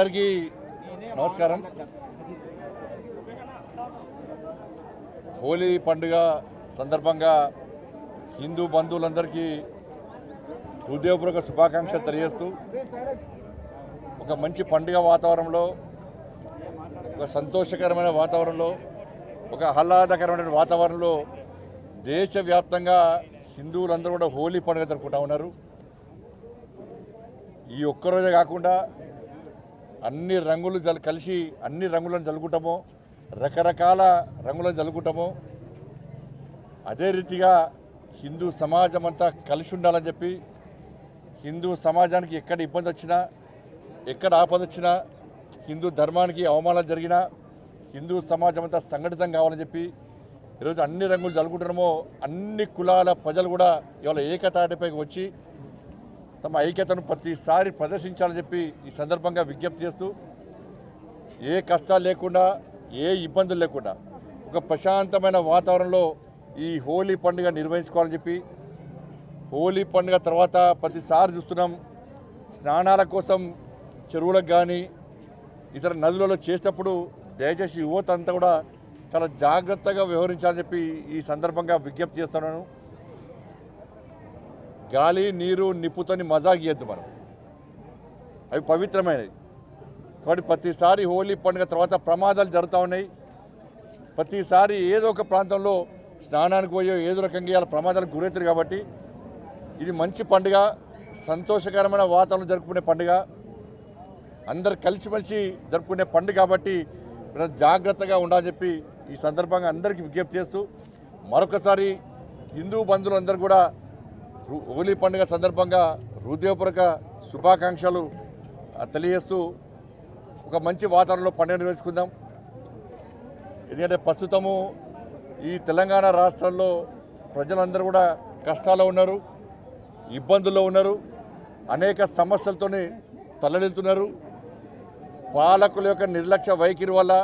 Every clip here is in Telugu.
అందరికీ నమస్కారం. హోలీ పండుగ సందర్భంగా హిందూ బంధువులందరికీ హృదయపూర్వక శుభాకాంక్షలు తెలియజేస్తూ ఒక మంచి పండుగ వాతావరణంలో, ఒక సంతోషకరమైన వాతావరణంలో, ఒక ఆహ్లాదకరమైన వాతావరణంలో దేశవ్యాప్తంగా హిందువులందరూ కూడా హోలీ పండుగ జరుపుకుంటూ ఉన్నారు. ఈ ఒక్కరోజే కాకుండా అన్ని రంగులు కలిసి అన్ని రంగులను జల్లుకుంటామో, రకరకాల రంగులను జల్లుకుంటామో, అదే రీతిగా హిందూ సమాజం అంతా కలిసి ఉండాలని చెప్పి, హిందూ సమాజానికి ఎక్కడ ఇబ్బంది వచ్చినా, ఎక్కడ ఆపద వచ్చినా, హిందూ ధర్మానికి అవమానాలు జరిగినా హిందూ సమాజం అంతా సంఘటితం కావాలని చెప్పి ఈరోజు అన్ని రంగులు జల్లుకుంటున్నామో, అన్ని కులాల ప్రజలు కూడా ఇవాళ ఏకతాటిపైకి వచ్చి తమ ఐక్యతను ప్రతిసారి ప్రదర్శించాలని చెప్పి ఈ సందర్భంగా విజ్ఞప్తి చేస్తూ, ఏ కష్టాలు లేకుండా, ఏ ఇబ్బందులు లేకుండా ఒక ప్రశాంతమైన వాతావరణంలో ఈ హోలీ పండుగ నిర్వహించుకోవాలని చెప్పి, హోలీ పండుగ తర్వాత ప్రతిసారి చూస్తున్నాం స్నానాల కోసం చెరువులకు కానీ ఇతర నదులలో చేసేటప్పుడు దయచేసి యువత అంతా కూడా చాలా జాగ్రత్తగా వ్యవహరించాలని చెప్పి ఈ సందర్భంగా విజ్ఞప్తి చేస్తున్నాను. గాలి, నీరు, నిప్పుతోని మజాక్ చేయొద్దు మనం, అవి పవిత్రమైనవి. కాబట్టి ప్రతిసారి హోలీ పండుగ తర్వాత ప్రమాదాలు జరుగుతూ ఉన్నాయి. ప్రతిసారి ఏదో ఒక ప్రాంతంలో స్నానానికి పోయో ఏదో రకంగా ఇలా ప్రమాదాలకు గురవుతారు. కాబట్టి ఇది మంచి పండుగ, సంతోషకరమైన వాతావరణం జరుపుకునే పండుగ, అందరు కలిసిమెలిసి జరుపుకునే పండుగ. కాబట్టి జాగ్రత్తగా ఉండాలని చెప్పి ఈ సందర్భంగా అందరికీ విజ్ఞప్తి చేస్తూ, మరొకసారి హిందూ బంధువులందరూ కూడా హోలీ పండుగ సందర్భంగా హృదయపూర్వక శుభాకాంక్షలు తెలియజేస్తూ ఒక మంచి వాతావరణంలో పండుగ నిర్వహించుకుందాం. ఎందుకంటే ప్రస్తుతము ఈ తెలంగాణ రాష్ట్రంలో ప్రజలందరూ కూడా కష్టాల్లో ఉన్నారు, ఇబ్బందుల్లో ఉన్నారు, అనేక సమస్యలతోనే తల్లడిల్లుతున్నారు. పాలకుల యొక్క నిర్లక్ష్య వైఖరి వల్ల,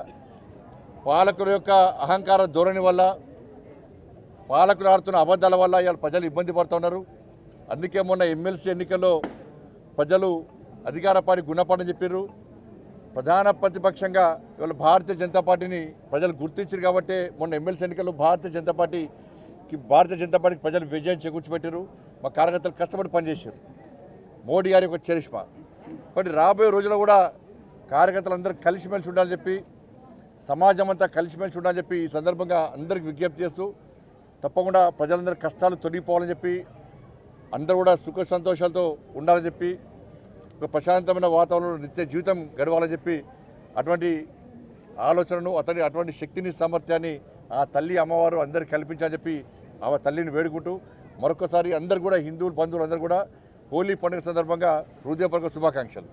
పాలకుల యొక్క అహంకార ధోరణి వల్ల, పాలకులు ఆడుతున్న అబద్ధాల వల్ల ఇవాళ ప్రజలు ఇబ్బంది పడుతూ ఉన్నారు. అందుకే మొన్న ఎమ్మెల్సీ ఎన్నికల్లో ప్రజలు అధికార పార్టీ గుణపాఠం చెప్పారు. ప్రధాన ప్రతిపక్షంగా ఇవాళ భారతీయ జనతా పార్టీని ప్రజలు గుర్తించారు. కాబట్టి మొన్న ఎమ్మెల్సీ ఎన్నికల్లో భారతీయ జనతా పార్టీకి ప్రజలు విజయం చేకూర్చిపెట్టారు. మా కార్యకర్తలు కష్టపడి పనిచేశారు. మోడీ గారి యొక్క చరిష్మా. కాబట్టి రాబోయే రోజుల్లో కూడా కార్యకర్తలందరూ కలిసిమెలిసి ఉండాలని చెప్పి, సమాజం అంతా కలిసిమెలిసి ఉండాలని చెప్పి ఈ సందర్భంగా అందరికీ విజ్ఞప్తి చేస్తూ, తప్పకుండా ప్రజలందరూ కష్టాలు తొలగిపోవాలని చెప్పి, అందరూ కూడా సుఖ సంతోషాలతో ఉండాలని చెప్పి, ఒక ప్రశాంతమైన వాతావరణంలో నిత్య జీవితం గడవాలని చెప్పి అటువంటి ఆలోచనను, అటువంటి శక్తిని, సామర్థ్యాన్ని ఆ తల్లి అమ్మవారు అందరికీ కల్పించాలని చెప్పి ఆ తల్లిని వేడుకుంటూ, మరొకసారి అందరూ కూడా హిందువులు బంధువులు అందరూ కూడా హోలీ పండుగ సందర్భంగా హృదయపూర్వక శుభాకాంక్షలు.